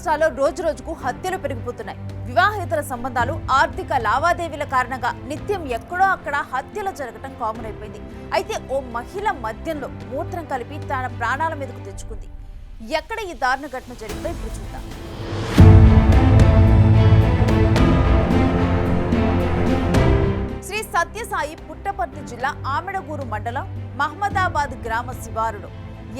రాష్ట్రాల్లో రోజురోజుకు హత్యలు పెరిగిపోతున్నాయి. వివాహేతర సంబంధాలు, ఆర్థిక లావాదేవీల కారణంగా నిత్యం ఎక్కడో అక్కడ హత్యలు జరగటం కామన్ అయిపోయింది. అయితే ఓ మహిళ మద్యంలో మూత్రం కలిపి తన ప్రాణాల మీదకు తెచ్చుకుంది. ఎక్కడ ఈ దారుణ ఘటన జరిగిందో ఇప్పుడు చూద్దాం. శ్రీ సత్యసాయి పుట్టపర్తి జిల్లా ఆమెడగూరు మండలం మహమ్మదాబాద్ గ్రామ శివారులో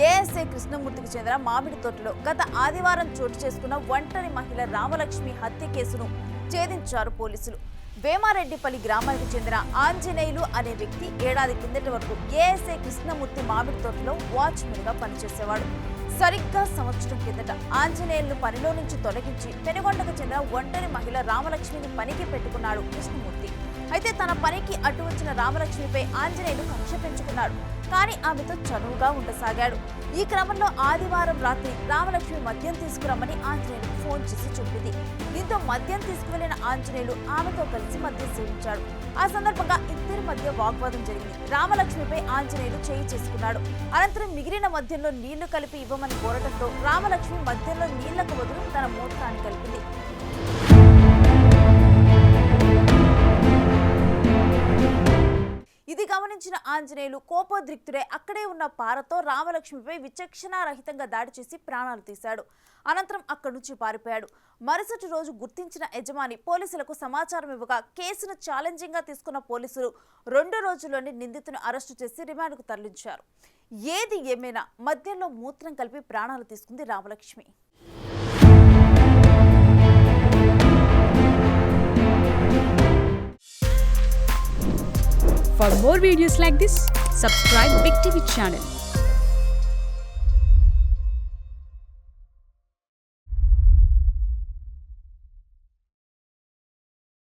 ఏఎస్ఐ కృష్ణమూర్తికి చెందిన మామిడి తోటలో గత ఆదివారం చోటు చేసుకున్న ఒంటరి మహిళ రామలక్ష్మి హత్య కేసును ఛేదించారు పోలీసులు. వేమారెడ్డిపల్లి గ్రామానికి చెందిన ఆంజనేయులు అనే వ్యక్తి ఏడాది కిందటి వరకు ఏఎస్ఐ కృష్ణమూర్తి మామిడి తోటలో వాచ్మెన్ గా పనిచేసేవాడు. సరిగ్గా సంవత్సరం కిందట ఆంజనేయులను పనిలో నుంచి తొలగించి పెనుగొండకు చెందిన ఒంటరి మహిళ రామలక్ష్మిని పనికి పెట్టుకున్నాడు కృష్ణమూర్తి. అయితే తన పనికి అడ్డు వచ్చిన రామలక్ష్మిపై ఆంజనేయులు కక్ష పెంచుకున్నాడు. కానీ ఆమెతో చనువుగా ఉండసాగాడు. ఈ క్రమంలో ఆదివారం రాత్రి రామలక్ష్మి మద్యం తీసుకురమ్మని ఆంజనేయులు ఫోన్ చేసి చెప్పింది. దీంతో మద్యం తీసుకువెళ్లిన ఆంజనేయులు ఆమెతో కలిసి మద్యం సేవించాడు. ఆ సందర్భంగా ఇద్దరి మధ్య వాగ్వాదం జరిగింది. రామలక్ష్మిపై ఆంజనేయులు చేయి చేసుకున్నాడు. అనంతరం మిగిలిన మద్యంలో నీళ్లు కలిపి ఇవ్వమని కోరడంతో రామలక్ష్మి మద్యంలో నీళ్లకు బదులు తన మూత్రాన్ని కలిపింది. ఇది గమనించిన ఆంజనేయులు కోపోద్రిక్తుడై అక్కడే ఉన్న పారతో రామలక్ష్మిపై విచక్షణారహితంగా దాడి చేసి ప్రాణాలు తీశాడు. అనంతరం అక్కడి నుంచి పారిపోయాడు. మరుసటి రోజు గుర్తించిన యజమాని పోలీసులకు సమాచారం ఇవ్వగా కేసును ఛాలెంజింగ్ గా తీసుకున్న పోలీసులు 2 రోజుల్లోనే నిందితుని అరెస్టు చేసి రిమాండ్కు తరలించారు. ఏది ఏమైనా మద్యంలో మూత్రం కలిపి ప్రాణాలు తీసుకుంది Ramalakshmi. For more videos like this, subscribe Big TV channel.